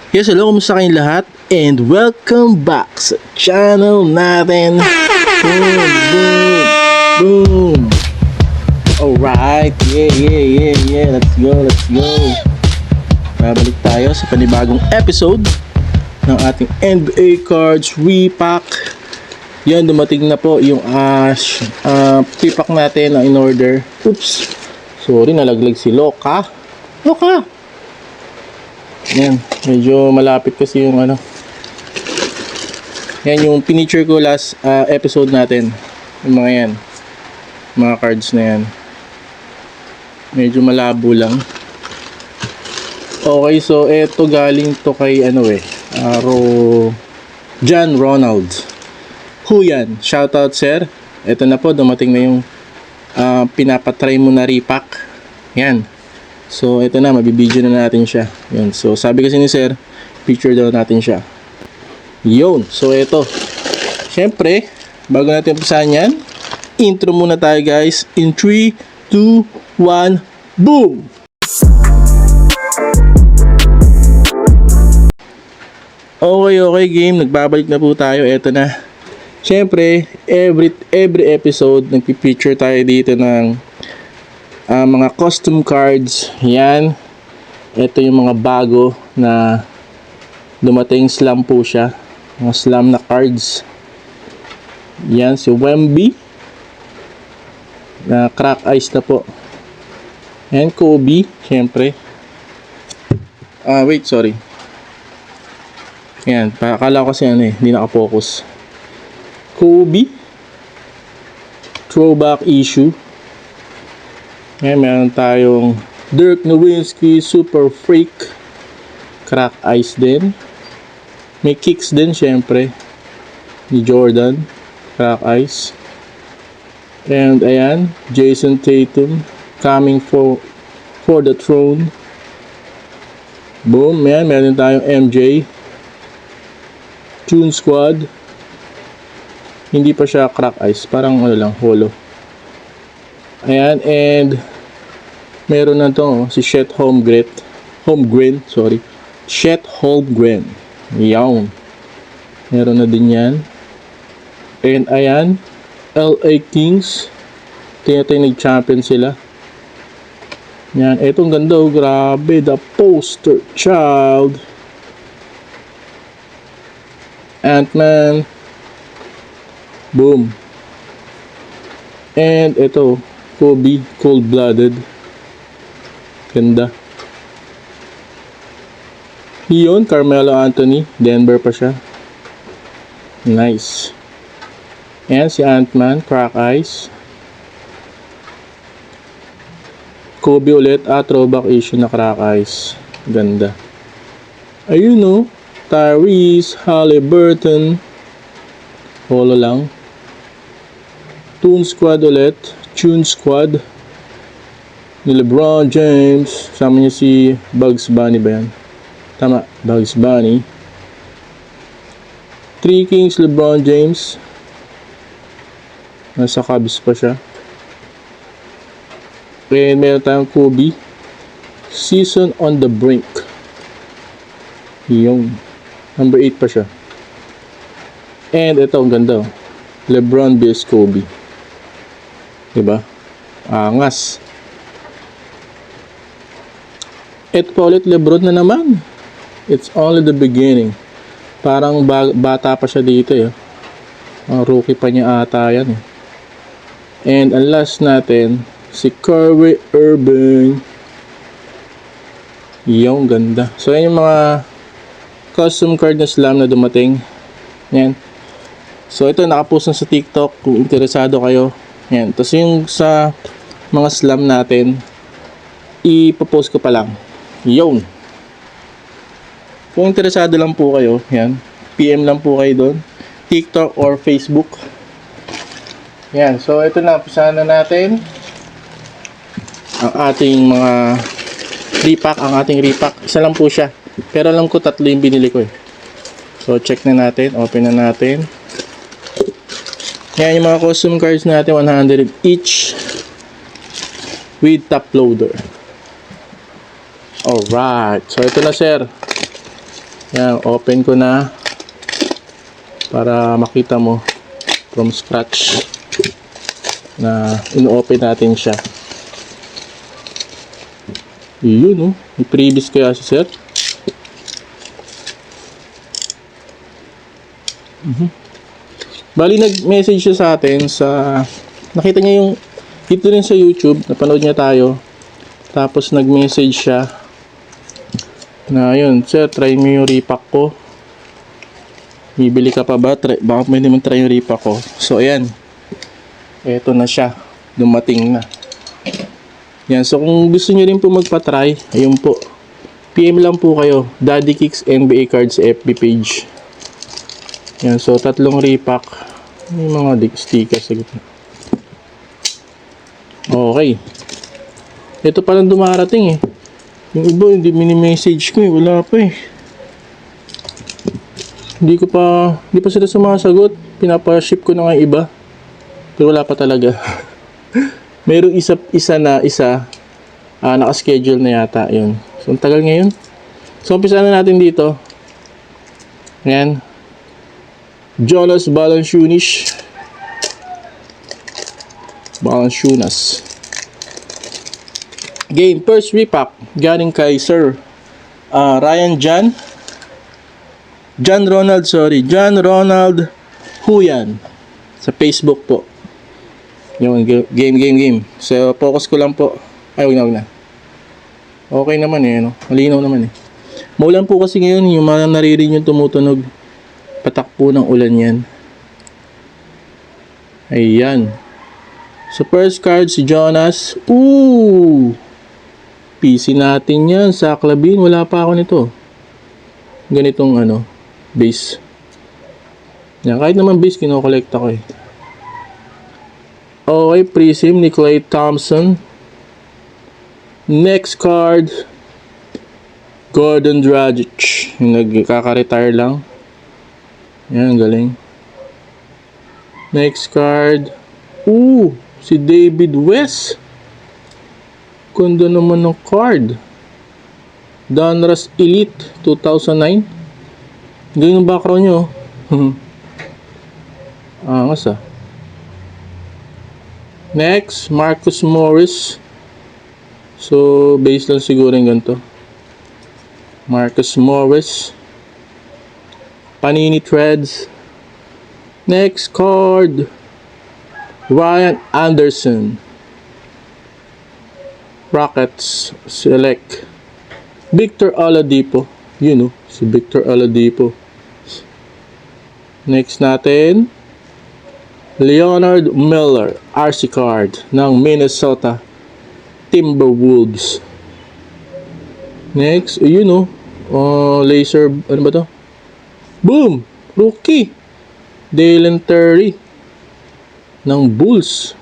Yes, hello, kumusta kayong lahat? And welcome back sa channel natin. Boom, boom, boom. Alright, yeah. Let's go. Babalik tayo sa panibagong episode ng ating NBA Cards Repack. Yan, dumating na po yung repack natin na in order. Oops, sorry, nalaglag si Loka. Yan, medyo malapit kasi yung yan yung pinicture ko last episode natin. Yung mga yan, mga cards na yan. Medyo malabo lang. Okay, so eto galing to kay John Ronald. Who yan? Shoutout sir. Eto na po, dumating na yung pinapatry mo na repack. Yan. So, ito na, mabibideo na natin siya. Yun. So, sabi kasi ni sir, picture daw natin siya. Yun. So, ito. Siyempre, bago natin umpisahan yan, intro muna tayo guys. In 3, 2, 1, boom! Okay game. Nagbabalik na po tayo. Ito na. Siyempre, every episode, nagpipicture tayo dito ng mga custom cards. Yan. Ito yung mga bago na dumating, slam po siya. Mga slam na cards. Yan, si Wemby na crack ice na po. And Kobe, syempre. Wait, sorry. Yan, akala ko kasi hindi nakapokus. Kobe throwback issue. Ngayon, meron tayong Dirk Nowitzki Super Freak crack ice din. May kicks din syempre ni Jordan crack ice. And ayan, Jason Tatum coming for the throne. Boom, yan, meron tayong MJ Tune Squad. Hindi pa siya crack ice, parang holo. Ayan, and meron na to si Chet Holmgren. Chet Holmgren. Yawn. Meron na din yan. And ayan, LA Kings. Tingnan nag-champion sila. Yan, etong ganda, grabe, the poster child. Ant-Man. Boom. And ito, Kobe, cold-blooded. Ganda. Yun, Carmelo Anthony. Denver pa siya. Nice. Ayan, si Ant-Man, crack ice. Kobe ulit, throwback issue na crack ice. Ganda. Ayun Tyrese Halliburton. Holo lang. Toon Squad ulit. Tune Squad ni LeBron James, sama niya si Bugs Bunny ba yan? Tama, Bugs Bunny. 3 Kings LeBron James, nasa Cubs pa siya. And meron tayong Kobe Season on the Brink. Yung number 8 pa siya. And ito, ang ganda LeBron vs Kobe. Diba? Angas. Ito pa ulit, LeBron na naman. It's only the beginning. Parang bata pa siya dito rookie pa niya ata yan And ang last natin, si Kyrie Irving. Yung ganda. So yan yung mga custom card na slam na dumating. Yan. So ito, nakapost na sa TikTok kung interesado kayo. Yan. Tapos yung sa mga slam natin, ipopost ko pa lang. Yun. Kung interesado lang po kayo, yan, PM lang po kayo doon. TikTok or Facebook. Yan. So ito na, pusahan na natin ang ating mga repack. Ang ating repack, isa lang po siya. Pero alam ko 3 yung binili ko So check na natin, open na natin. Yan yung mga custom cards natin, 100 each with top loader. Alright, so ito na sir. Yan, open ko na para makita mo from scratch na ino-open natin siya. Yun, oh. May previous kaya si sir. Bali, nag-message siya sa atin sa... Nakita niya yung... Dito rin sa YouTube, napanood niya tayo. Tapos nag-message siya na yun, sir, try mo yung repack ko. Bibili ka pa ba? Baka pwede mo try yung repack ko. So, ayan. Eto na siya. Dumating na. Yan. So, kung gusto nyo rin po magpa-try, ayun po. PM lang po kayo. Daddy Kicks NBA Cards FB page. Yan. So, 3 repack. May mga stickers sa gitna. Okay. Ito palang dumarating eh. Yung iba, hindi mini-message ko eh. Wala pa eh. Hindi pa sila sumasagot. Pinapa-ship ko na nga iba. Pero wala pa talaga. Mayroong isa naka-schedule na yata yun. So, ang tagal ngayon. So, umpisa na natin dito. Ayan. Jonas Valanciunas. Game, first repack. Galing kay Sir John Ronald Huyan. Sa Facebook po. Yung game. So, focus ko lang po. Ay, wag na. Okay naman eh, no? Malinaw naman eh. Maulan po kasi ngayon, yung mga naririnig yung tumutunog. Patakpo ng ulan yan. Ayan. So, first card si Jonas. Ooh! PC natin yan. Sa Clabin, wala pa ako nito. Ganitong base. Yan, kahit naman base, kinokollect ako eh. Okay, Prism ni Klay Thompson. Next card, Gordon Dragic. Yung nagkaka-retire lang. Yan, galing. Next card, si David West. Ganda naman ng card. Donruss Elite 2009. Ganyan yung background nyo. Angas ah. Next, Marcus Morris. So, base lang siguro yung ganito. Marcus Morris. Panini Threads. Next card, Ryan Anderson. Rockets select Victor Oladipo. Yun si Victor Oladipo. Next natin, Leonard Miller, RC card ng Minnesota Timberwolves. Next, laser, ano ba to? Boom! Rookie! Dalen Terry ng Bulls.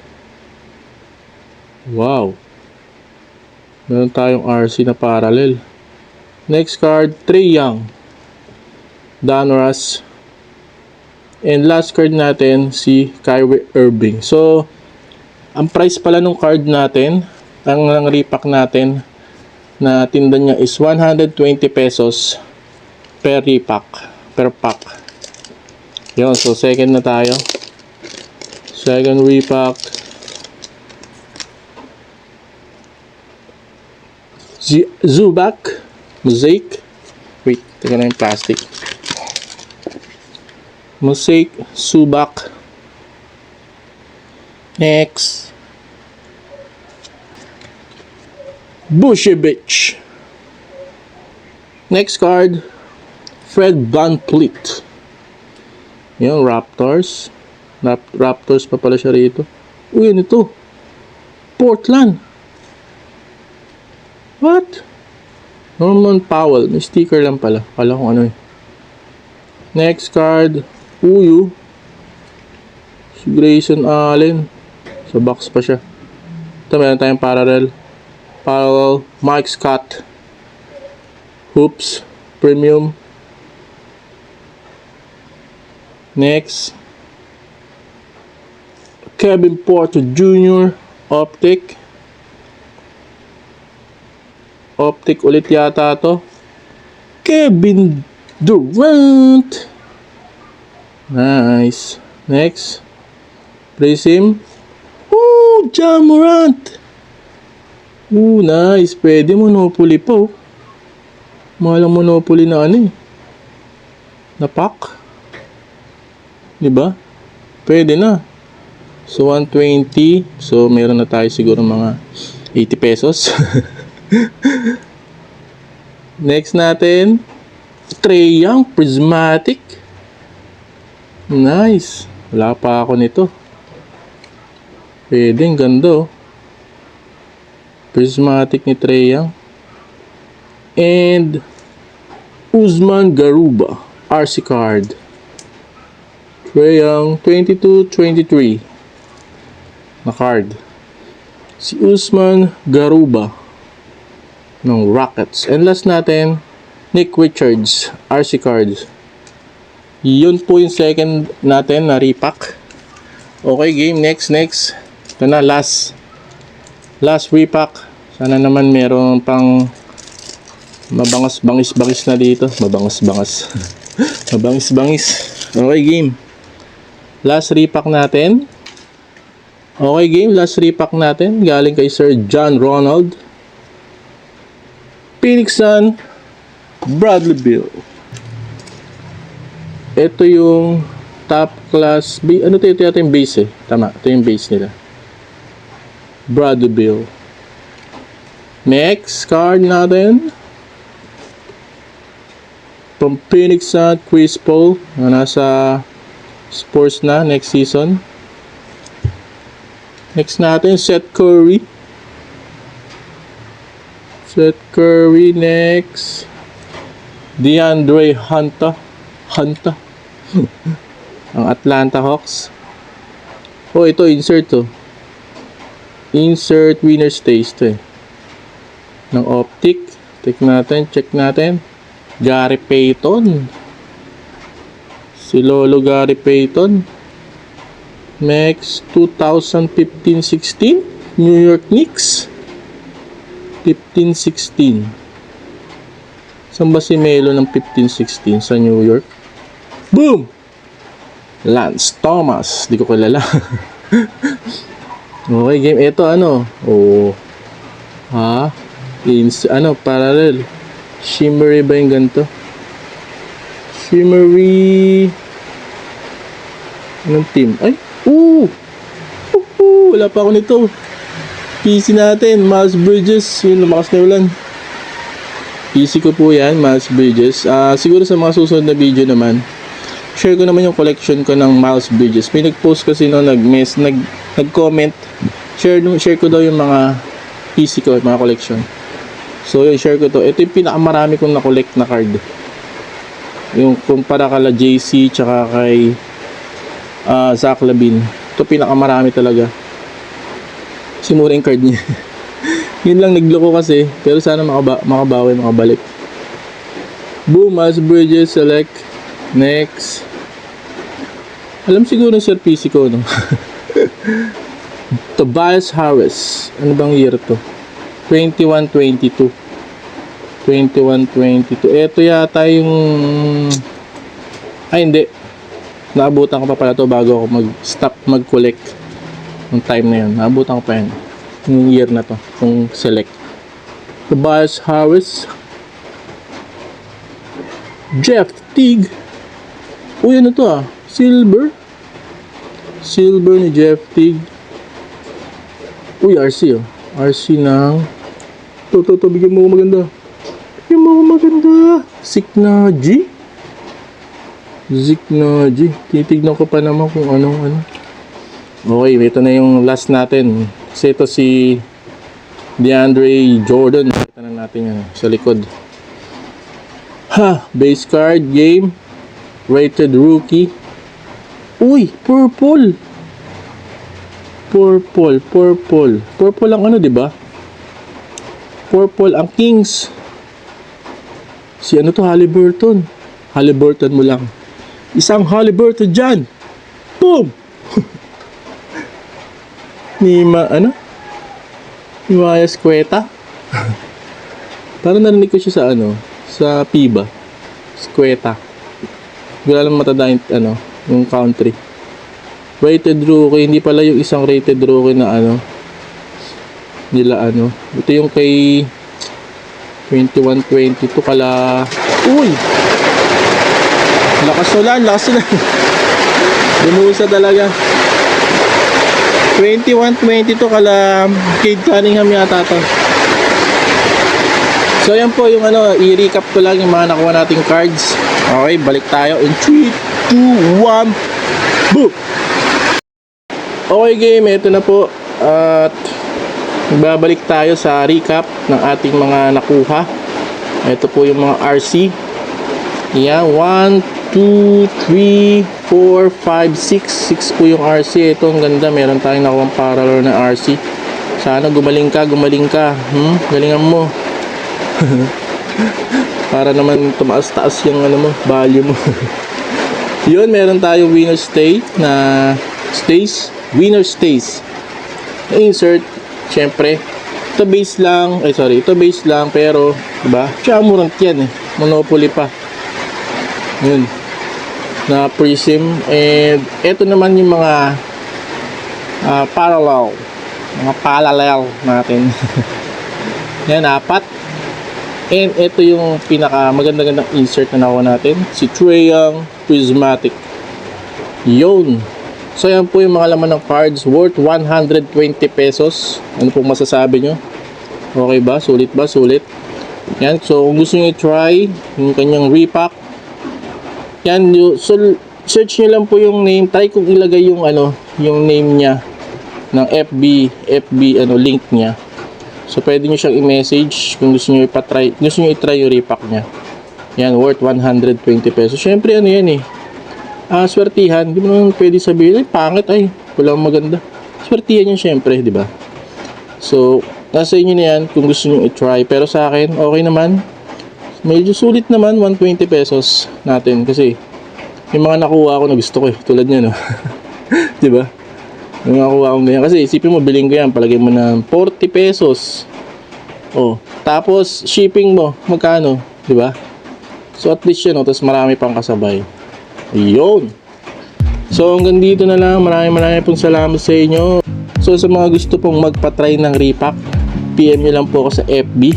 Wow! Meron tayong RC na parallel. Next card, Trae Young, Donruss. And last card natin, si Kyrie Irving. So, ang price pala ng card natin, ang repack natin, na tinda niya is 120 pesos per repack, per pack. Yun, so second na tayo. Second repack. Zubac Mosaic. Wait, teka na yung plastic. Mosaic Zubac. Next, Vucevic. Next card, Fred VanVleet. Yung Raptors. Raptors pa pala siya rito. Uy, ano ito? Portland. What? Norman Powell. May sticker lang pala. Kala kung ano eh. Next card, Uyu. Si Grayson Allen. Sa box pa siya. Ito, meron tayong parallel. Mike Scott. Hoops. Premium. Next, Kevin Porter Jr. Optic ulit yata to. Kevin Durant. Nice. Next. Praise him. Ooh, Ja Morant. Ooh, nice. Pwede Monopoly po. Mahal ang Monopoly na ano eh. Na pack. Diba? Pwede na. So, 120. So, meron na tayo siguro mga 80 pesos. Next natin. Trae Young Prismatic. Nice. Wala pa ako nito. Pwede. Ang ganda oh. Prismatic ni Trae Young. And Usman Garuba RC card. Trae Young 22-23 na card. Si Usman Garuba ng Rockets. And last natin, Nick Richards RC cards. Yun po yung second natin na repack. Okay, game. Next. Ito na, last repack. Sana naman meron pang bangis na dito. Mabangis. Okay, game. Last repack natin. Okay, game. Last repack natin. Galing kay Sir John Ronald. Phoenix Sun. Bradley Beal. Ito yung top class. Ano ito yung base eh. Tama. Ito yung base nila. Bradley Beal. Next card natin. From Phoenix Sun, Chris Paul na nasa Spurs na next season. Next natin, Seth Curry. Next. DeAndre Hunter. Ang Atlanta Hawks. Oh, ito, insert to. Insert winner stays to eh. Ng Optic. Check natin. Gary Payton. Si Lolo Gary Payton. Next, 2015-16. New York Knicks. 15-16. Saan ba si Melo ng 15-16? Sa New York. Boom! Lance Thomas. Di ko kilala. Okay, game. Ito ano? Oh. Ha? Parallel. Shimmery ba yung ganito? Shimmery. Anong team? Ay! Wala pa ako nito. PC natin. Miles Bridges. Yun, lumakas na ulan. PC ko po yan. Miles Bridges. Siguro sa mga susunod na video naman, share ko naman yung collection ko ng Miles Bridges. May nag-post kasi nag-comment. Share ko daw yung mga PC ko, mga collection. So, yun, share ko to. Ito yung pinakamarami kong na-collect na card. Yung kumpara kala JC tsaka kay Zach LaVine. Ito pinakamarami talaga. Simura yung card niya. Yun lang, nagloko kasi. Pero sana makabawi, makabalik. Boom, Miles Bridges, select. Next. Alam siguro ng Sir PC ko, no? Tobias Harris. Ano bang year to? 21-22. Ito yata yung... Ay, hindi. Naabutan ko pa pala to bago ako mag-stop mag-collect ng time na yun. Naabutan ko pa yun. Yung year na to. Kung select. Tobias Harris. Jeff Teague. Uy, ano to Silver ni Jeff Teague. Uy, RC RC ng... Ito, bigyan mo ko maganda. Zigna G. Titignan ko pa naman kung ano. Okay, ito na yung last natin. Kasi ito si DeAndre Jordan. Kita na natin yan sa likod. Base card, game. Rated rookie. Uy, purple ang ano, diba? Purple ang Kings. Si ano to, Haliburton mo lang. Isang Haliburton dyan. Boom! Ni Mayas Cueta. Parang narinig ko siya sa sa FIBA. Squeta. Wala lang matanda yung, yung country. Rated rookie, hindi pala yung isang rated rookie na nila Ito yung kay 21-22 kala. Uy! Lakas ulan. Bumusa talaga. 21-22 kala Cade Cunningham yata to. So yan po yung i-recap ko lang yung mga nakuha nating cards. Okay, balik tayo in 3, 2, 1, boom! Okay game, ito na po. At babalik tayo sa recap ng ating mga nakuha. Ito po yung mga RC. Yan, 1, 2, 3, 4, 5, 6 po yung RC. Ito ang ganda, meron tayong nakuha parallel na RC. Sana gumaling ka. Galingan mo. Para naman tumaas-taas yung value mo. Yun, meron tayong winner stays. Insert, syempre. Ito base lang, pero, diba? Chamurant yan Monopoly pa. Yun. Na prism. And, ito naman yung mga parallel. Mga parallel natin. Yan, 4. And, ito yung pinaka maganda-gandang insert na nakuha natin. Si Trae Young Prismatic. Yun. So yan po yung mga laman ng cards worth 120 pesos. Ano pong masasabi nyo? Okay ba? Sulit ba? Sulit. Yan. So kung gusto nyo i-try yung kanyang repack, yan. So search nyo lang po yung name. Try kung ilagay yung yung name niya ng FB link niya. So pwede nyo siyang i-message kung gusto nyo i-try yung repack niya. Yan, worth 120 pesos. Syempre yan swertihan, di mo naman pwede sabihin, pangit, walang maganda. Swertihan yun syempre, di ba? So, nasa inyo na yan kung gusto nyo i-try. Pero sa akin, okay naman. Medyo sulit naman, 120 pesos natin. Kasi, yung mga nakuha ko na gusto ko tulad nyo, no? Di ba? Yung nakuha ko ganyan. Kasi, isipin mo, biling ko yan, palagay mo na 40 pesos. Tapos, shipping mo, magkano? Di ba? So, at least yun, tapos marami pang kasabay. Yun. So hanggang dito na lang. Maraming pong salamat sa inyo. So sa mga gusto pong magpa-try ng repack, PM nyo lang po ako sa FB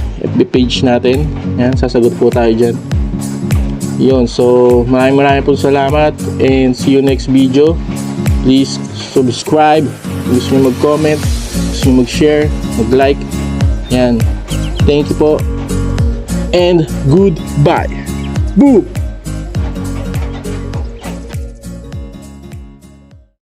page natin. Yan, sasagot po tayo dyan. Yun. So maraming pong salamat. And see you next video. Please subscribe. Gusto nyo mag-comment, gusto nyo mag-share, mag-like. Yan. Thank you po. And goodbye. Boom!